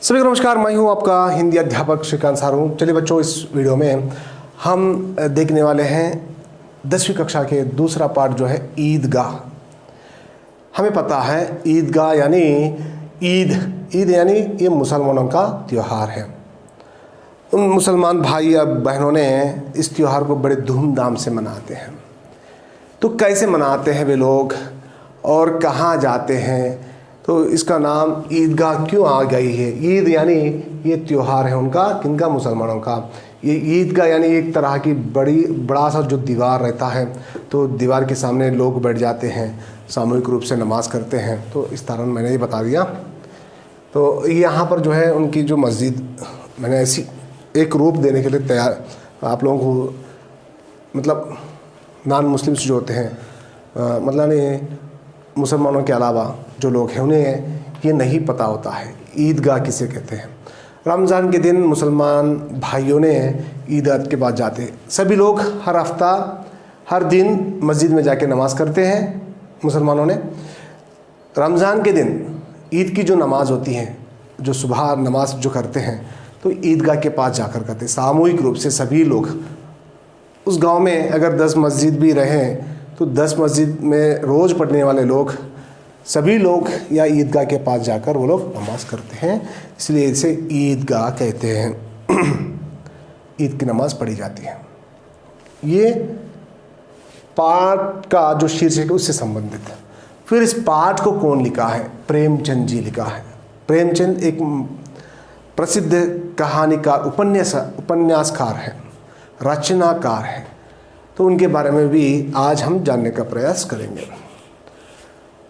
सभी को नमस्कार। मैं हूं आपका हिंदी अध्यापक श्रीकांत सारू। चलिए बच्चों, इस वीडियो में हम देखने वाले हैं 10वीं कक्षा के दूसरा पार्ट जो है ईदगाह। हमें पता है ईदगाह यानी ईद यानी ये मुसलमानों का त्यौहार है। उन मुसलमान भाई या बहनों ने इस त्यौहार को बड़े धूमधाम से मनाते हैं। तो कैसे मनाते हैं वे लोग और कहाँ जाते हैं? तो इसका नाम ईदगाह क्यों आ गई है? ईद यानी ये त्यौहार है उनका, किनका? मुसलमानों का। ये ईदगाह यानी एक तरह की बड़ा सा जो दीवार रहता है, तो दीवार के सामने लोग बैठ जाते हैं, सामूहिक रूप से नमाज करते हैं। तो इस तरह मैंने ये बता दिया। तो यहाँ पर जो है उनकी जो मस्जिद, मैंने ऐसी एक रूप देने के लिए तैयार आप लोगों को, मतलब नॉन मुस्लिम्स जो होते हैं, मतलब नहीं मुसलमानों के अलावा जो लोग हैं, उन्हें ये नहीं पता होता है ईदगाह किसे कहते हैं। रमज़ान के दिन मुसलमान भाइयों ने ईद के बाद जाते, सभी लोग हर हफ्ता हर दिन मस्जिद में जाके नमाज़ करते हैं। मुसलमानों ने रमज़ान के दिन ईद की जो नमाज़ होती है, जो सुबह नमाज जो करते हैं, तो ईदगाह के पास जाकर करते सामूहिक रूप से सभी लोग। उस गांव में अगर 10 मस्जिद भी रहें तो 10 मस्जिद में रोज़ पढ़ने वाले लोग, सभी लोग या ईदगाह के पास जाकर वो लोग नमाज करते हैं, इसलिए इसे ईदगाह कहते हैं। ईद की नमाज पढ़ी जाती है। ये पाठ का जो शीर्षक है उससे संबंधित है। फिर इस पाठ को कौन लिखा है? प्रेमचंद जी लिखा है। प्रेमचंद एक प्रसिद्ध कहानीकार, उपन्यासकार है, रचनाकार है। तो उनके बारे में भी आज हम जानने का प्रयास करेंगे।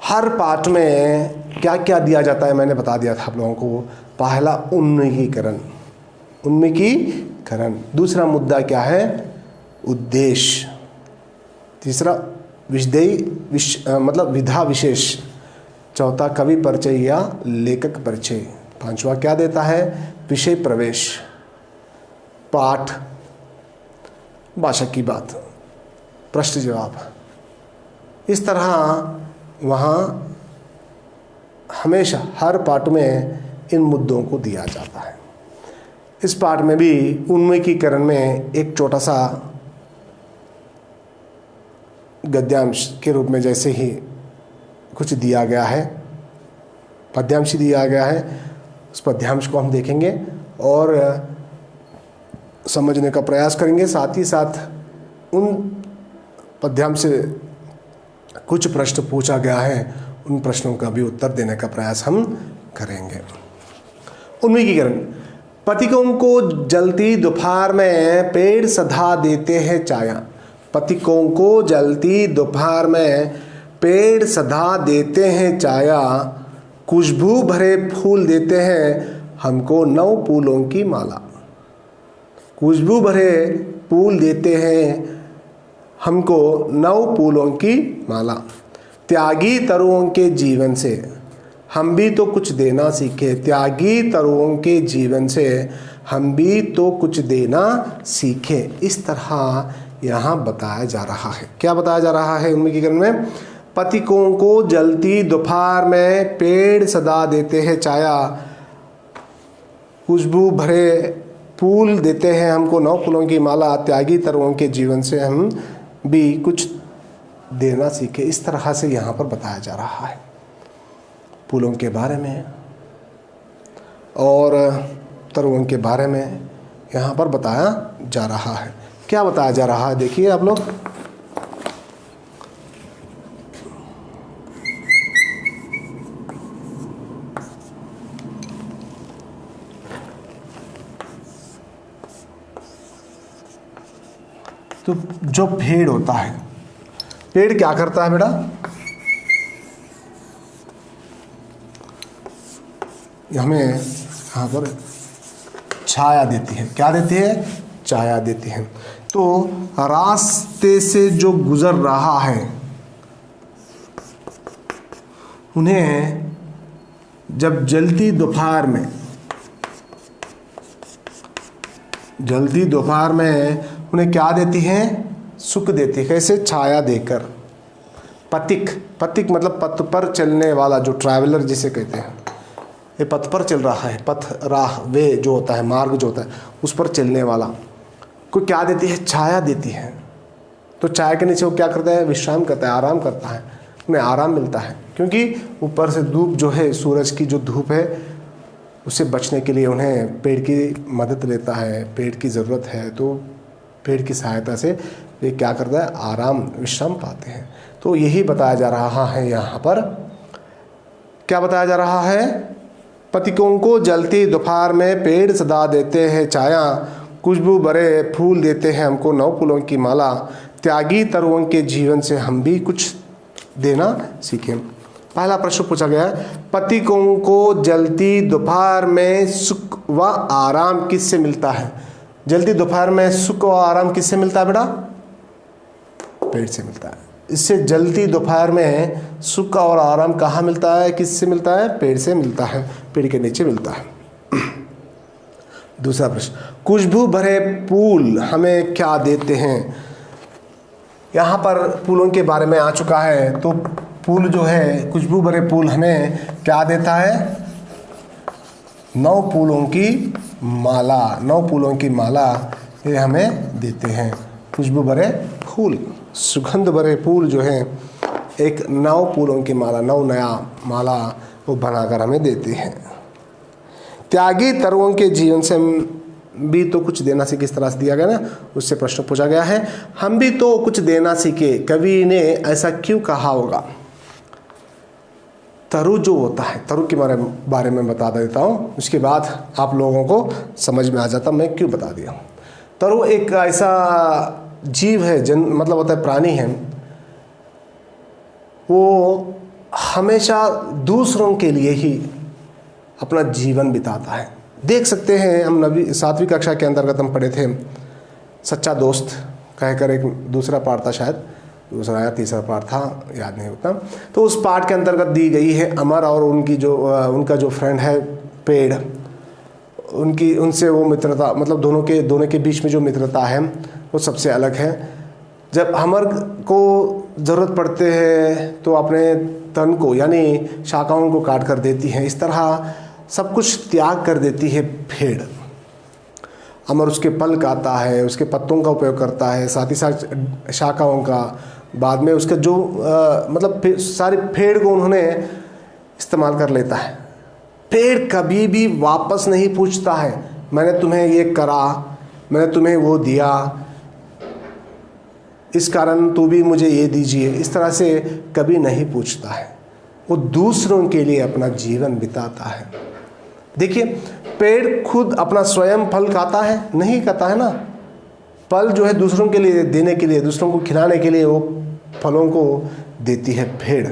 हर पाठ में क्या क्या दिया जाता है मैंने बता दिया था आप लोगों को। पहला उन्मुखीकरण। दूसरा मुद्दा क्या है? उद्देश्य। तीसरा मतलब विधा विशेष। चौथा कवि परिचय या लेखक परिचय। पांचवा क्या देता है? विषय प्रवेश। पाठ, भाषा की बात, प्रश्न जवाब। इस तरह वहाँ हमेशा हर पाठ में इन मुद्दों को दिया जाता है। इस पाठ में भी उन्मुखीकरण में एक छोटा सा गद्यांश के रूप में जैसे ही कुछ दिया गया है, पद्यांश दिया गया है, उस पद्यांश को हम देखेंगे और समझने का प्रयास करेंगे। साथ ही साथ उन पद्यांश से कुछ प्रश्न पूछा गया है, उन प्रश्नों का भी उत्तर देने का प्रयास हम करेंगे। उन्मुखीकरण। पथिकों को जलती दोपहर में पेड़ सधा देते हैं छाया। पथिकों को जलती दोपहर में पेड़ सधा देते हैं छाया। खुशबू भरे फूल देते हैं हमको नौ फूलों की माला। खुशबू भरे फूल देते हैं हमको नौ फूलों की माला। त्यागी तरुओं के जीवन से हम भी तो कुछ देना सीखे। त्यागी तरुओं के जीवन से हम भी तो कुछ देना सीखे। इस तरह यहाँ बताया जा रहा है। क्या बताया जा रहा है उन्मुखीकरण में? पथिकों को जलती दोपहर में पेड़ सदा देते हैं छाया। खुशबू भरे फूल देते हैं हमको नौ फूलों की माला। त्यागी तरुओं के जीवन से हम भी कुछ देना सीखे। इस तरह से यहाँ पर बताया जा रहा है फूलों के बारे में और तरुओं के बारे में यहाँ पर बताया जा रहा है। क्या बताया जा रहा है देखिए आप लोग। तो जो पेड़ होता है, पेड़ क्या करता है बेटा? हमें यहाँ पर छाया देती है। क्या देती है? छाया देती है। तो रास्ते से जो गुजर रहा है उन्हें जब जलती दोपहर में उन्हें क्या देती हैं? सुख देती है। कैसे? छाया देकर। पथिक मतलब पथ पर चलने वाला, जो ट्रैवलर जिसे कहते हैं, ये पथ पर चल रहा है, पथ राह वे जो होता है, मार्ग जो होता है, उस पर चलने वाला को क्या देती है? छाया देती है। तो छाया के नीचे वो क्या करता है? विश्राम करता है, आराम करता है, उन्हें आराम मिलता है, क्योंकि ऊपर से धूप जो है, सूरज की जो धूप है, उससे बचने के लिए उन्हें पेड़ की मदद लेता है, पेड़ की ज़रूरत है, तो पेड़ की सहायता से वे क्या करता है? आराम, विश्राम पाते हैं। तो यही बताया जा रहा है यहाँ पर। क्या बताया जा रहा है? पथिकों को जलती दोपहर में पेड़ सदा देते हैं छाया, खुशबू भरे फूल देते हैं हमको नौ फूलों की माला, त्यागी तरुओं के जीवन से हम भी कुछ देना सीखें। पहला प्रश्न पूछा गया है, पथिकों को जलती दोपहर में सुख व आराम किससे मिलता है? जलती दोपहर में सुख व आराम किससे मिलता है बेटा? पेड़ से मिलता है। इससे जलती दोपहर में सुख और आराम कहाँ मिलता है? किससे मिलता है? पेड़ से मिलता है, पेड़ के नीचे मिलता है। दूसरा प्रश्न, खुशबू भरे फूल हमें क्या देते हैं? यहाँ पर फूलों के बारे में आ चुका है। तो फूल जो है, खुशबू भरे फूल हमें क्या देता है? 9 फूलों की माला, 9 फूलों की माला ये हमें देते हैं। खुशबू भरे फूल, सुगंध भरे फूल जो है, एक 9 फूलों की माला, 9 नया माला वो बनाकर हमें देते हैं। त्यागी तरुओं के जीवन से भी तो कुछ देना सीखे, किस तरह से दिया गया ना, उससे प्रश्न पूछा गया है। हम भी तो कुछ देना सीखे, कवि ने ऐसा क्यों कहा होगा? तरु जो होता है, तरु के बारे में बता देता हूँ, उसके बाद आप लोगों को समझ में आ जाता मैं क्यों बता दिया। तरु एक ऐसा जीव है, मतलब होता है प्राणी है, वो हमेशा दूसरों के लिए ही अपना जीवन बिताता है। देख सकते हैं, हम 7वीं कक्षा के अंतर्गत हम पढ़े थे, सच्चा दोस्त कहकर एक दूसरा पाठ था, शायद दूसरा या तीसरा पाठ था, याद नहीं होता। तो उस पाठ के अंतर्गत दी गई है अमर और उनका जो फ्रेंड है पेड़, उनसे वो मित्रता, मतलब दोनों के बीच में जो मित्रता है वो सबसे अलग है। जब अमर को ज़रूरत पड़ते हैं तो अपने तन को यानी शाखाओं को काट कर देती है। इस तरह सब कुछ त्याग कर देती है पेड़। अमर उसके पल खाता है, उसके पत्तों का उपयोग करता है, साथ ही साथ शाखाओं का, बाद में उसका जो मतलब सारे पेड़ को उन्होंने इस्तेमाल कर लेता है। पेड़ कभी भी वापस नहीं पूछता है, मैंने तुम्हें ये करा, मैंने तुम्हें वो दिया, इस कारण तू भी मुझे ये दीजिए, इस तरह से कभी नहीं पूछता है। वो दूसरों के लिए अपना जीवन बिताता है। देखिए, पेड़ खुद अपना स्वयं फल खाता है? नहीं खाता है ना। फल जो है दूसरों के लिए देने के लिए, दूसरों को खिलाने के लिए वो फलों को देती है पेड़।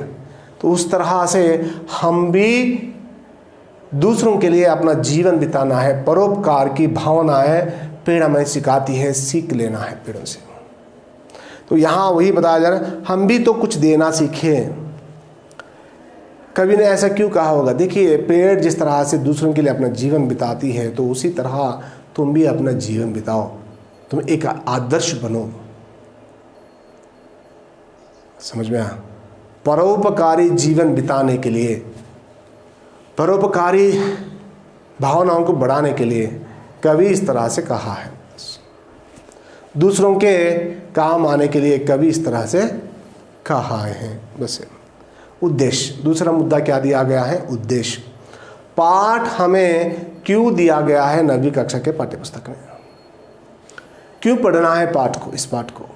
तो उस तरह से हम भी दूसरों के लिए अपना जीवन बिताना है। परोपकार की भावना है, पेड़ हमें सिखाती है, सीख लेना है पेड़ों से। तो यहाँ वही बताया जा रहा है, हम भी तो कुछ देना सीखें। कवि ने ऐसा क्यों कहा होगा? देखिए, पेड़ जिस तरह से दूसरों के लिए अपना जीवन बिताती है, तो उसी तरह तुम भी अपना जीवन बिताओ, तुम एक आदर्श बनो। समझ में आया? परोपकारी जीवन बिताने के लिए, परोपकारी भावनाओं को बढ़ाने के लिए कवि इस तरह से कहा है। दूसरों के काम आने के लिए कवि इस तरह से कहा है। बस उद्देश्य, दूसरा मुद्दा क्या दिया गया है? उद्देश्य। पाठ हमें क्यों दिया गया है 9वीं कक्षा के पाठ्यपुस्तक में? क्यों पढ़ना है पाठ को, इस पाठ को?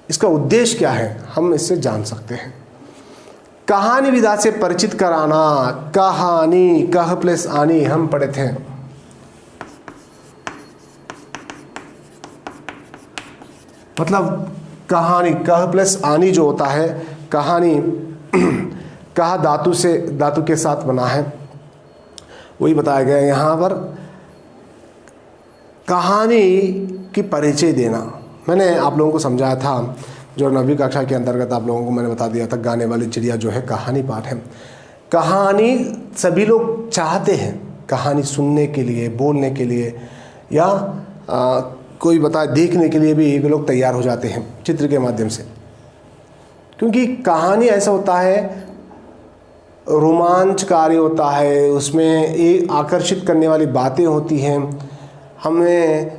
इसका उद्देश्य क्या है, हम इससे जान सकते हैं। कहानी विधा से परिचित कराना। कहानी, कह प्लस आनी हम पढ़े थे। मतलब कहानी, कह प्लस आनी जो होता है, कहानी कहा धातु के साथ बना है, वही बताया गया है यहाँ पर। कहानी की परिचय देना मैंने आप लोगों को समझाया था, जो 9वीं कक्षा के अंतर्गत आप लोगों को मैंने बता दिया था। गाने वाली चिड़िया जो है कहानी पाठ है। कहानी सभी लोग चाहते हैं, कहानी सुनने के लिए, बोलने के लिए, या कोई बताए देखने के लिए भी वे लोग तैयार हो जाते हैं चित्र के माध्यम से। क्योंकि कहानी ऐसा होता है, रोमांचकारी होता है, उसमें एक आकर्षित करने वाली बातें होती हैं। हमें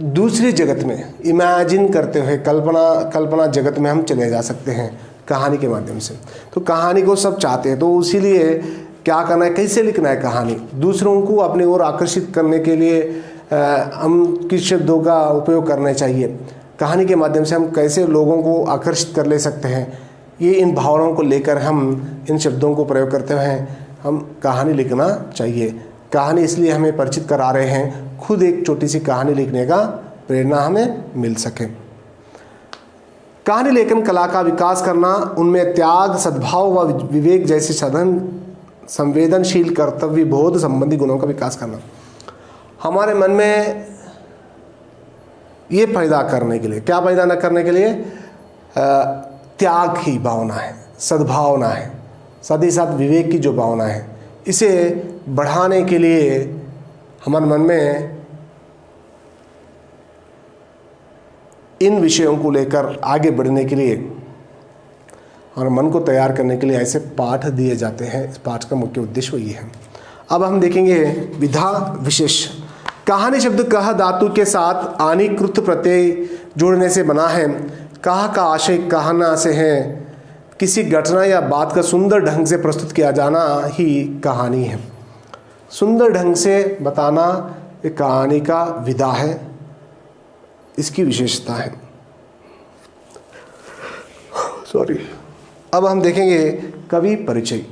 दूसरी जगत में इमेजिन करते हुए कल्पना जगत में हम चले जा सकते हैं कहानी के माध्यम से। तो कहानी को सब चाहते हैं, तो इसीलिए क्या करना है, कैसे लिखना है कहानी, दूसरों को अपनी ओर आकर्षित करने के लिए हम किस शब्दों का उपयोग करना चाहिए, कहानी के माध्यम से हम कैसे लोगों को आकर्षित कर ले सकते हैं, ये इन भावनाओं को लेकर हम इन शब्दों को प्रयोग करते हुए हम कहानी लिखना चाहिए। कहानी इसलिए हमें परिचित करा रहे हैं, खुद एक छोटी सी कहानी लिखने का प्रेरणा हमें मिल सके। कहानी लेखन कला का विकास करना, उनमें त्याग, सद्भाव व विवेक जैसे संवेदनशील, कर्तव्य बोध संबंधी गुणों का विकास करना। हमारे मन में ये पैदा करने के लिए, क्या पैदा न करने के लिए, त्याग की भावना है, सद्भावना है, साथ ही साथ विवेक की जो भावना है, इसे बढ़ाने के लिए हमारे मन में इन विषयों को लेकर आगे बढ़ने के लिए और मन को तैयार करने के लिए ऐसे पाठ दिए जाते हैं। इस पाठ का मुख्य उद्देश्य वही है। अब हम देखेंगे विधा विशेष। कहानी शब्द कह धातु के साथ आनिकृत प्रत्यय जोड़ने से बना है। कहा का आशय कहना से है। किसी घटना या बात का सुंदर ढंग से प्रस्तुत किया जाना ही कहानी है। सुंदर ढंग से बताना एक कहानी का विधा है, इसकी विशेषता है। सॉरी। अब हम देखेंगे कवि परिचय।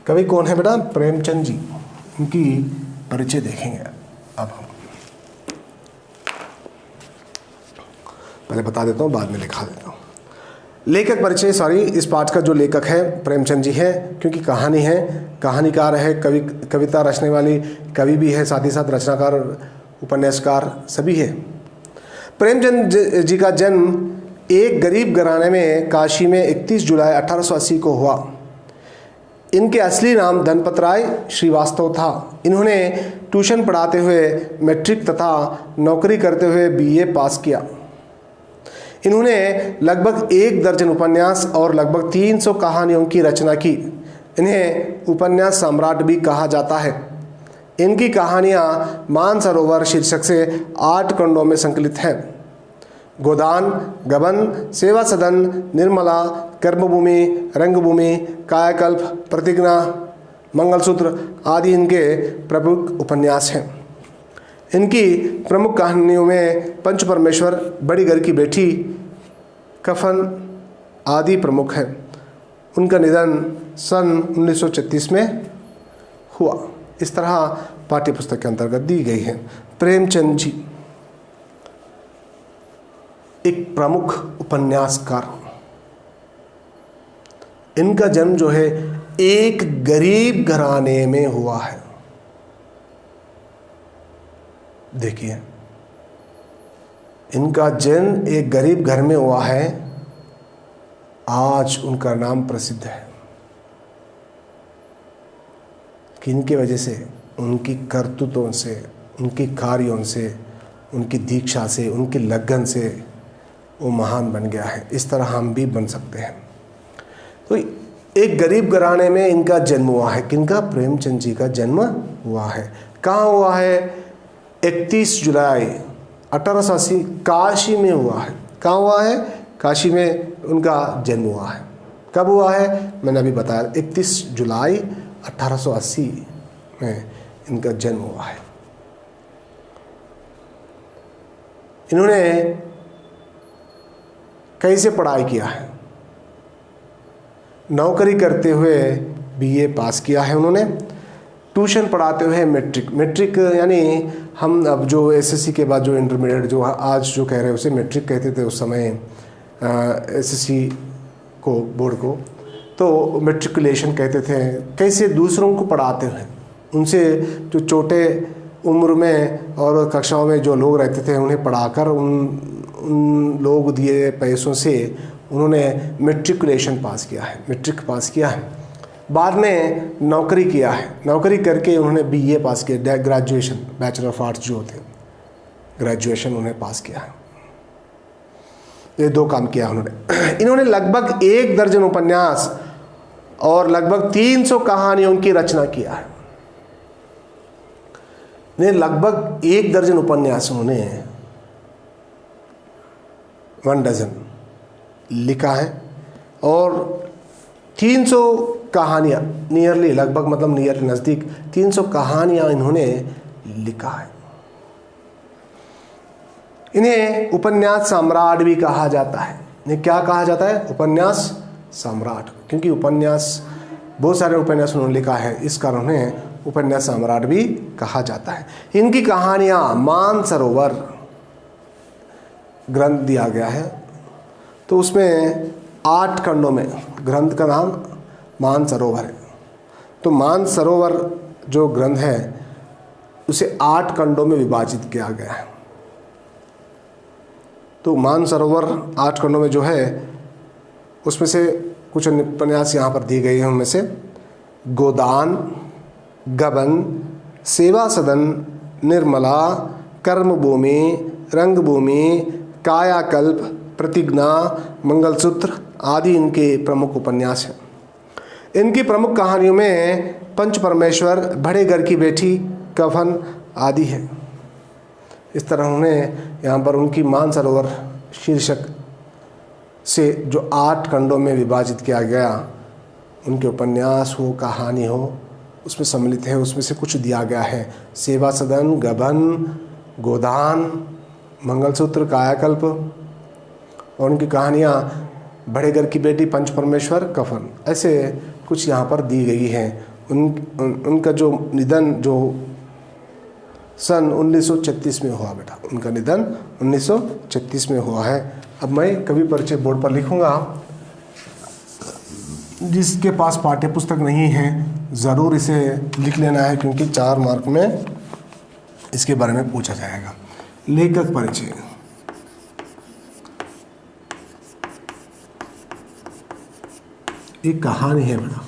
कवि कौन है बेटा? प्रेमचंद जी। उनकी परिचय देखेंगे अब हम। पहले बता देता हूँ, बाद में लिखा देता हूँ। लेखक परिचय, सॉरी, इस पाठ का जो लेखक है प्रेमचंद जी है, क्योंकि कहानी है, कहानीकार है, कविता रचने वाली कवि भी है, साथ ही साथ रचनाकार, उपन्यासकार सभी है। प्रेमचंद जी का जन्म एक गरीब घराने में काशी में 31 जुलाई 1880 को हुआ। इनके असली नाम धनपत राय श्रीवास्तव था। इन्होंने ट्यूशन पढ़ाते हुए मैट्रिक तथा नौकरी करते हुए बीए पास किया। इन्होंने लगभग 1 दर्जन उपन्यास और लगभग 300 कहानियों की रचना की। इन्हें उपन्यास सम्राट भी कहा जाता है। इनकी कहानियाँ मानसरोवर शीर्षक से 8 खंडों में संकलित हैं। गोदान, गबन, सेवा सदन, निर्मला, कर्मभूमि, रंगभूमि, कायाकल्प, प्रतिज्ञा, मंगलसूत्र आदि इनके प्रमुख उपन्यास हैं। इनकी प्रमुख कहानियों में पंच परमेश्वर, बड़ी घर की बेटी, कफन आदि प्रमुख हैं। उनका निधन सन 1936 में हुआ। इस तरह पाठ्यपुस्तक के अंतर्गत दी गई है। प्रेमचंद जी एक प्रमुख उपन्यासकार। इनका जन्म जो है एक गरीब घराने में हुआ है। देखिए, इनका जन्म एक गरीब घर में हुआ है। आज उनका नाम प्रसिद्ध है। किनकी वजह से? उनकी करतूतों से, उनकी कार्यों से, उनकी दीक्षा से, उनकी लगन से वो महान बन गया है। इस तरह हम भी बन सकते हैं। तो एक गरीब घराने में इनका जन्म हुआ है। किनका? प्रेमचंद जी का जन्म हुआ है। कहाँ हुआ है? 31 जुलाई 1880 काशी में हुआ है। कहाँ हुआ है? काशी में उनका जन्म हुआ है। कब हुआ है? मैंने अभी बताया, 31 जुलाई 1880 में इनका जन्म हुआ है। इन्होंने कैसे पढ़ाई किया है? नौकरी करते हुए बीए पास किया है उन्होंने। ट्यूशन पढ़ाते हुए मैट्रिक यानी हम अब जो एसएससी के बाद जो इंटरमीडिएट जो आज जो कह रहे हैं उसे मैट्रिक कहते थे उस समय, एसएससी को, बोर्ड को, तो मैट्रिकुलेशन कहते थे। कैसे दूसरों को पढ़ाते हैं, उनसे जो छोटे उम्र में और कक्षाओं में जो लोग रहते थे उन्हें पढ़ाकर उन लोग दिए पैसों से उन्होंने मैट्रिकुलेशन पास किया है, मैट्रिक पास किया है। बाद में नौकरी किया है, नौकरी करके उन्होंने बीए पास किया, ग्रेजुएशन, बैचलर ऑफ आर्ट्स जो होते हैं, ग्रेजुएशन उन्हें पास किया है। ये 2 काम किया उन्होंने। इन्होंने लगभग 1 दर्जन उपन्यास और लगभग 300 कहानियों की रचना किया है। ने लगभग 1 दर्जन उपन्यास उन्होंने 1 डजन लिखा है और 300 कहानियाँ, नियरली, लगभग मतलब नियरली, नज़दीक 300 कहानियाँ इन्होंने लिखा है। इन्हें उपन्यास सम्राट भी कहा जाता है। इन्हें क्या कहा जाता है? उपन्यास सम्राट, क्योंकि उपन्यास, बहुत सारे उपन्यास उन्होंने लिखा है, इस कारण उन्हें उपन्यास सम्राट भी कहा जाता है। इनकी कहानियाँ मानसरोवर ग्रंथ दिया गया है, तो उसमें 8 खंडों में, ग्रंथ का नाम मानसरोवर है। तो मानसरोवर जो ग्रंथ है उसे 8 खंडों में विभाजित किया गया है। तो मानसरोवर 8 खंडों में जो है उसमें से कुछ उपन्यास यहाँ पर दिए गए हैं। उनमें से गोदान, गबन, सेवा सदन, निर्मला, कर्मभूमि, रंगभूमि, कायाकल्प, प्रतिज्ञा, मंगलसूत्र आदि इनके प्रमुख उपन्यास हैं। इनकी प्रमुख कहानियों में पंच परमेश्वर, बड़े घर की बेटी, कफन आदि है। इस तरह उन्हें यहाँ पर उनकी मानसरोवर शीर्षक से जो 8 खंडों में विभाजित किया गया, उनके उपन्यास हो, कहानी हो, उसमें सम्मिलित है। उसमें से कुछ दिया गया है। सेवा सदन, गबन, गोदान, मंगलसूत्र, कायाकल्प, और उनकी कहानियाँ बड़े घर की बेटी, पंच परमेश्वर, कफन, ऐसे कुछ यहाँ पर दी गई हैं। उनका जो निधन जो सन 1936 में हुआ बेटा, उनका निधन 1936 में हुआ है। अब मैं कवि परिचय बोर्ड पर लिखूँगा। जिसके पास पाठ्य पुस्तक नहीं है ज़रूर इसे लिख लेना है, क्योंकि 4 मार्क में इसके बारे में पूछा जाएगा। लेखक परिचय। एक कहानी है बेटा,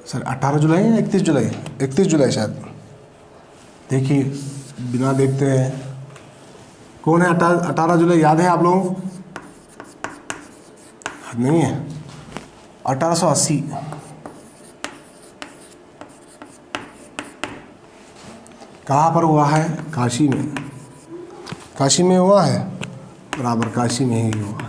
सर 18 जुलाई या 31 जुलाई? 31 जुलाई शायद। देखिए, बिना देखते हैं कौन है 18 जुलाई, याद है आप लोगों को? नहीं है। 1880। कहाँ पर हुआ है? काशी में। काशी में हुआ है, बराबर, काशी में ही हुआ है।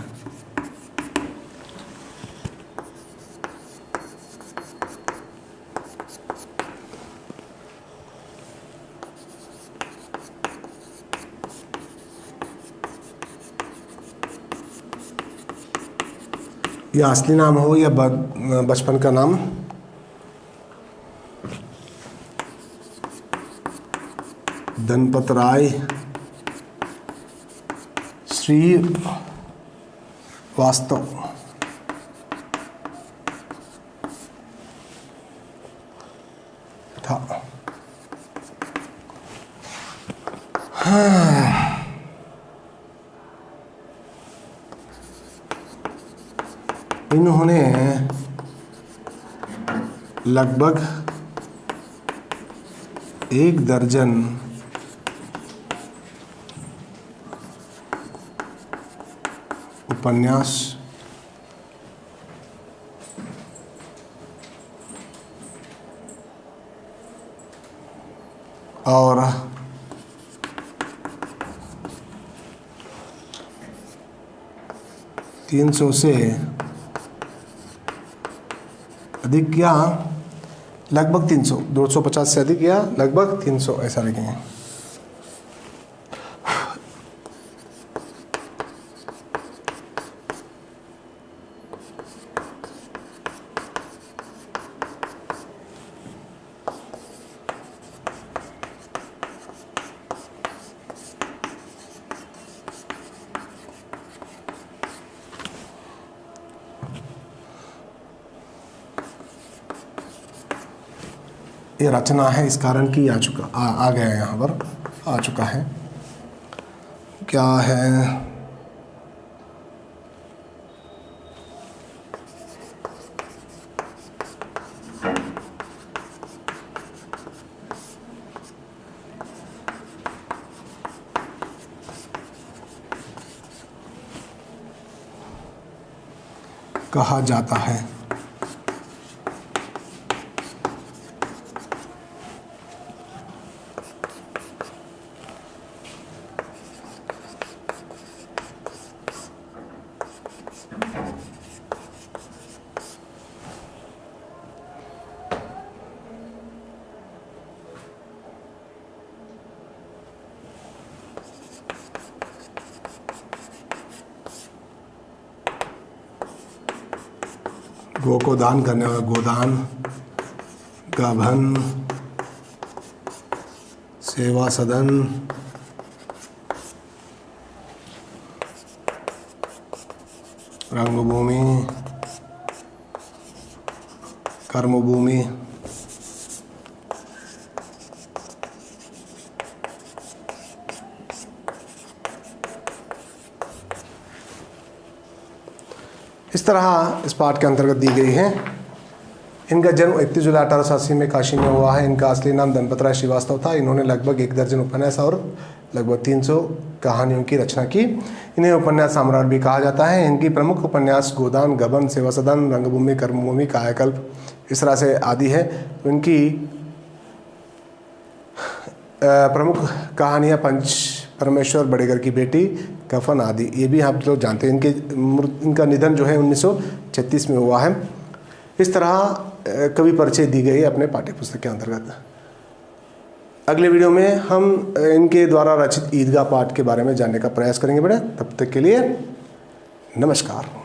या असली नाम हो या बचपन का नाम। धनपत राय श्री वास्तव था। हाँ। इन्होंने लगभग 1 दर्जन उपन्यास और 300 से अधिक किया, लगभग 300, 250 से अधिक या लगभग 300, ऐसा लिखेंगे। ये रचना है इस कारण कि आ गया है, यहाँ पर आ चुका है। क्या है? कहा जाता है। गो को दान करने वाला गोदान, गाभन, सेवा सदन, रंगभूमि, कर्मभूमि, इस तरह इस पाठ के अंतर्गत दी गई है। इनका जन्म 31 जुलाई 1880 में काशी में हुआ है। इनका असली नाम धनपतराय श्रीवास्तव था। इन्होंने लगभग 1 दर्जन उपन्यास और लगभग 300 कहानियों की रचना की। इन्हें उपन्यास सम्राट भी कहा जाता है। इनकी प्रमुख उपन्यास गोदान, गबन, सेवा सदन, रंगभूमि, कर्मभूमि, कायाकल्प इस तरह से आदि है। इनकी प्रमुख कहानियाँ पंच परमेश्वर, बड़े घर की बेटी, कफन आदि, ये भी आप लोग जानते हैं। इनका निधन जो है 1936 में हुआ है। इस तरह कवि परिचय दी गई है अपने पाठ्य पुस्तक के अंतर्गत। अगले वीडियो में हम इनके द्वारा रचित ईदगाह पाठ के बारे में जानने का प्रयास करेंगे बेटा। तब तक के लिए नमस्कार।